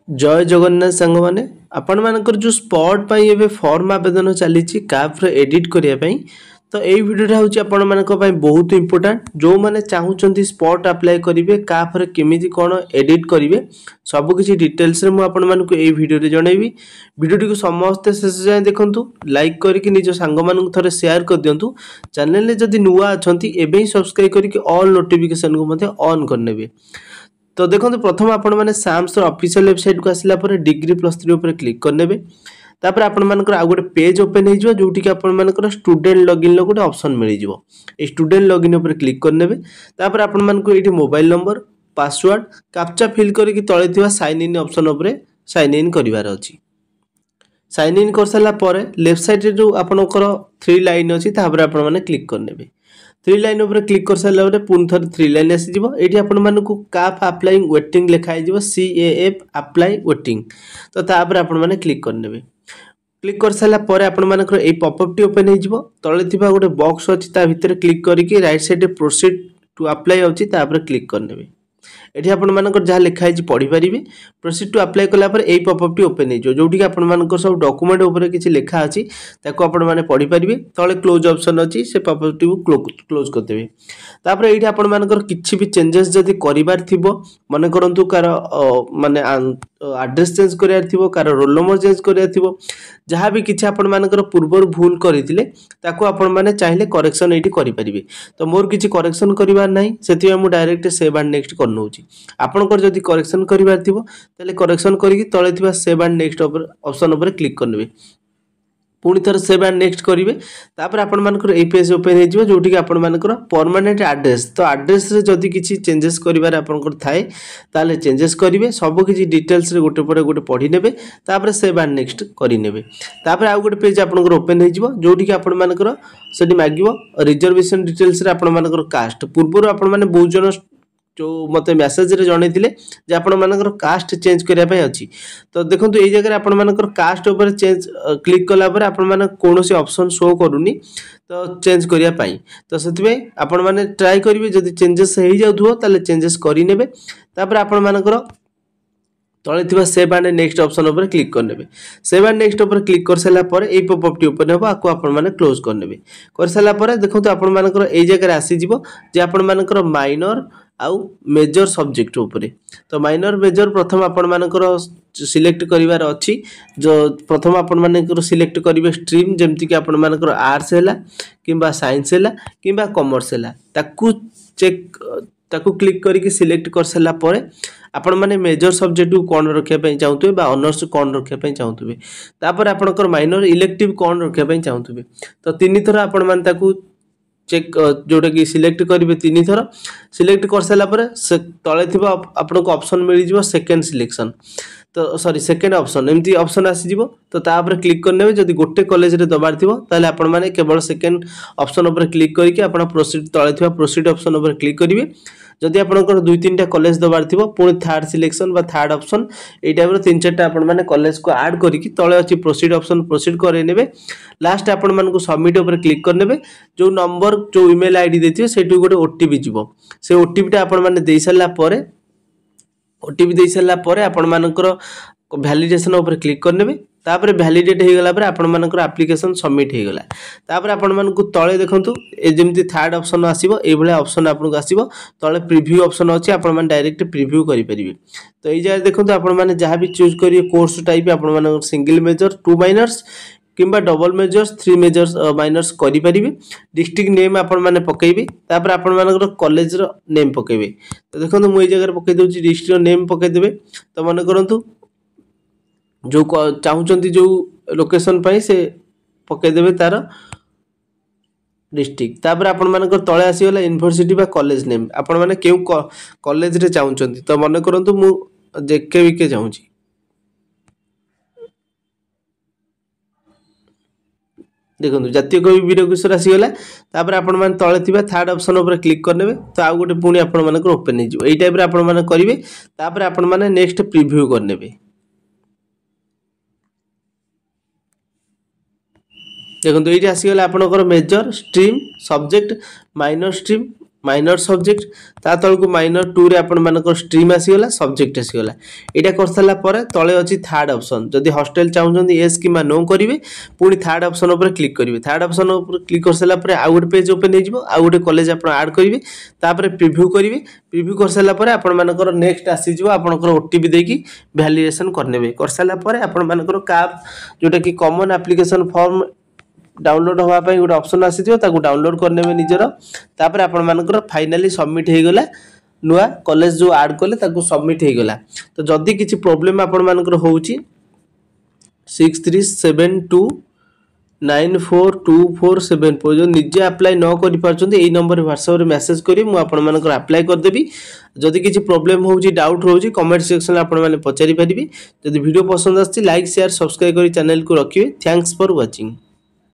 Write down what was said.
जय जगन्नाथ सांग मैंने आपण मानकर जो स्पॉट पाई एबे फॉर्म आवेदन चली काफ एडिट करिया पई तो एई वीडियोटा होची आपण मानक पई बहुत इंपोर्टेंट जो माने चाहउचंती स्पॉट अप्लाई करिवे काफ रे केमिति कोन एडिट करिवे सब किछि डिटेल्स रे मु आपण मानक एई वीडियो रे जणैबी वीडियोटी को समस्त शेष जाय देखंतु लाइक करिकि निज सांग मानक थरे शेयर कर दियंतु चैनल रे जदि नुवा अछंती एबे ही सब्सक्राइब करिकि ऑल नोटिफिकेशन को मध्ये ऑन करनेबे। तो देखो प्रथम आपण मैंने साम्स ऑफिशियल वेबसाइट को आसला पर डिग्री प्लस 3 ऊपर क्लिक करने तापर आपण मानकर आ गोटे पेज ओपन हो जोटी कि आपण मानकर स्टूडेंट लॉगिन लो गोटे ऑप्शन मिल जिवो ए स्टूडेंट लॉगिन ऊपर क्लिक करने तापर आपण मानकर एठी mobile number password captcha fill करके तळे थिवा साइन इन ऑप्शन ऊपर साइन इन करिवार अछि। साइन इन कर साला पर लेफ्ट साइड रे जो आपनकर 3 लाइन अछि तापर आपण माने क्लिक करने 3 लाइन ऊपर क्लिक कर साला रे पुन थर 3 लाइन आसी जिवो एठी आपण मानकु काफ अप्लाइंग वेटिंग लिखाई जिवो CAF अप्लाई वेटिंग तो तापर आपण माने क्लिक करनेबे। क्लिक कर साला पर आपण मानकर ए पॉपअप टी ओपन हो जिवो तळे थिबा गोटे बॉक्स अछि ता भितर क्लिक करिकि राइट साइड रे प्रोसीड टू अप्लाई अछि तापर क्लिक करनेबे। एठी आपण मानकर जहा लिखा है पढ़ी परिबे प्रोसीड टू अप्लाई कला पर ए पॉपअप टी ओपन हो जोटी कि आपण मानकर सब डॉक्यूमेंट ऊपर किछि लिखा अछि ताको आपण माने पढ़ी परिबे तळे क्लोज ऑप्शन अछि से पॉपअप टी को क्लोज कर देबे। तापर एठी आपण मानकर किछि भी चेंजेस जदी करिवार थिबो माने करंतु कार माने एड्रेस चेंज करियार थिबो कार रोल नंबर चेंज करियार थिबो जहाँ भी किछि आपण मानकर पूर्वर भूल करथिले ताको आपण माने चाहिले करेक्शन एठी करि परिबे। तो मोर किछि करेक्शन करिवार नाही सेति मु डायरेक्ट सेव एंड नेक्स्ट कर नउची आपनकर जदी करेक्शन करिवार थिबो तले करेक्शन करिकि तळे थिबा सेव एंड नेक्स्ट ऑप्शन ऊपर क्लिक करनेबे पुणी थर सेव एंड नेक्स्ट करिवे तापर आपण मानकर ए पेज ओपन हो जिवो जोटी कि आपण मानकर परमानेंट एड्रेस तो एड्रेस रे जदी किछि चेंजेस करिवार आपनकर थाए ताले चेंजेस करिवे सब किछि डिटेल्स रे गोटे पर गोटे पढी नेबे तापर सेव एंड नेक्स्ट करि नेबे तापर आ गोटे पेज आपनकर ओपन हो जिवो जोटी कि आपण मानकर सेठी मागिवो रिजर्वेशन डिटेल्स रे आपण मानकर कास्ट पूर्वरो आपण माने बहुत जन जो मते मेसेज रे जणे थिले जे आपण मानकर कास्ट चेंज करिया पय अछि तो देखंतु एई जगह आपण मानकर कास्ट ऊपर चेंज क्लिक कला पर आपण माने कोनोसी ऑप्शन शो करूनी तो चेंज करिया पई तो सेतिबे आपण माने ट्राई करिवे जदी चेंजेस हेई जाउथो ताले चेंजेस करि नेबे तापर आपण मानकर तळे थिबा सेव एंड नेक्स्ट ऑप्शन ऊपर क्लिक करनेबे सेव एंड नेक्स्ट ऊपर क्लिक कर साला पर ए पॉपअप टी ओपन होबा आको आपण माने क्लोज करनेबे कर साला पर देखंतु आपण मानकर एई जगह रे आसी जिवो जे आपण मानकर माइनर आउ मेजर सब्जेक्ट ऊपर तो माइनर मेजर प्रथम आपण मानकर सिलेक्ट करिवार अछि जो प्रथम आपण मानकर सिलेक्ट करिवे स्ट्रीम जेमति कि आपण मानकर आर्ट्स हैला किबा साइंस हैला किबा कॉमर्स हैला ताकू चेक ताकू क्लिक करिकि सिलेक्ट कर साला पर आपण माने मेजर सब्जेक्ट को कोन रखिया पई चाहउतबे बा ऑनर्स कोन रखिया पई चाहउतबे तापर आपनकर माइनर इलेक्टिव कोन रखिया पई चाहउतबे तो तीन थरा आपण माने ताकू चेक जोटा कि सिलेक्ट करिवे तीन थर सिलेक्ट कर साला पर से तळे थिबा आपनको ऑप्शन मिल जिवो सेकंड सिलेक्शन तो सॉरी सेकंड ऑप्शन एमती ऑप्शन आसी जिवो तो तापर क्लिक करनेबे जदी गोटे कॉलेज रे दबार थिबो ताले आपण माने केवल सेकंड ऑप्शन ऊपर क्लिक करके आपण प्रोसीड तळे थिबा प्रोसीड ऑप्शन ऊपर क्लिक करिवे जदि आपनकर दुई तीन टा कॉलेज दबार थिबो पुणी थर्ड सिलेक्शन बा थर्ड ऑप्शन ए टाइप रो तीन चार टा आपण माने कॉलेज को ऐड करिकि तळे अछि प्रोसीड ऑप्शन प्रोसीड करे नेबे लास्ट आपण मानको सबमिट ऊपर क्लिक करनेबे जो नंबर जो ईमेल आईडी देथिबे सेटु गोटे ओटीपी जिवो से ओटीपी टा आपण माने देई साला परे ओटीपी देई साला परे आपण मानकर वैलिडेशन ऊपर क्लिक करनेबे तापर वैलिडेट हे गला पर आपण मानकर एप्लीकेशन सबमिट हे गला तापर आपण मानकु तळे देखंतु ए जेमति थर्ड ऑप्शन आसीबो ए भले ऑप्शन आपन को आसीबो तळे प्रीव्यू ऑप्शन अछि आपण मान डायरेक्ट प्रीव्यू करि परिबे तो ए जाय देखंतु आपण माने जहां भी चूज करिए कोर्स टाइप आपण मान सिंगल मेजर 2 माइनर्स किंबा डबल मेजर्स 3 मेजर्स माइनर्स करि परिबे डिस्ट्रिक्ट नेम आपण माने पकेइबे तापर आपण मानकर कॉलेज रो नेम पकेइबे तो देखंतु मु ए जगह पके दोची डिस्ट्रिक्ट नेम पके देबे तो माने करंतु जो चाहउचंती जो लोकेशन पई से पके देबे तार डिस्ट्रिक्ट तापर आपण मानकर तळे आसी गला यूनिवर्सिटी बा कॉलेज नेम आपण माने केउ कॉलेज रे चाहउचंती तो माने करंतु मु जेके विके चाहूची देखंतु जातीय कवि वीर किशोर आसी गला तापर आपण माने तळे थिबा थर्ड ऑप्शन ऊपर क्लिक करनेबे तो आ गोटे पुणी आपण मानकर ओपन हे जिवो एई टाइप रे आपण माने करिवे तापर आपण माने नेक्स्ट प्रीव्यू करनेबे देखो ये आसीगला आपनकर major stream subject minor stream minor subject ता तल को माइनर 2 रे आपण मानकर स्ट्रीम आसीगला सब्जेक्ट आसीगला एटा कर सारा पर तले अछि थर्ड ऑप्शन जदि हॉस्टल चाहउछन्ती यस कि नो करिवे पुनी थर्ड ऑप्शन ऊपर क्लिक करिवे थर्ड ऑप्शन ऊपर क्लिक कर सारा पर आ गुटे पेज ओपन हे जिवो आ गुटे कॉलेज आपण ऐड करिवे तापर प्रीव्यू करिवे प्रीव्यू कर सारा पर आपण मानकर नेक्स्ट आसी जिवो आपनकर ओटीपी देकी वैलिडेशन करनेबे कर सारा पर आपण मानकर काप जोटा कि कॉमन एप्लीकेशन फॉर्म डाउनलोड होगा गोटे ऑप्शन आसी डाउनलोड करने निजर तापर आपण मानकर फाइनाली सबमिट हो गला नुआ कॉलेज जो ऐड कले ताको सबमिट हो गला तो जदी किछि प्रॉब्लम आपण मानकर होउची 6372942474 जो निजे अप्लाई न करि पारछन्ती एई नंबर व्हाट्सएप रे मेसेज करी मु आपण मानकर अप्लाई कर देबी जदी किछि प्रॉब्लम होउची डाउट होउची कमेंट सेक्शन आपण माने पचारि परिबी जदी वीडियो पसंद आछि लाइक शेयर सब्सक्राइब करी चैनल को रखिबे थैंक्स फॉर वाचिंग।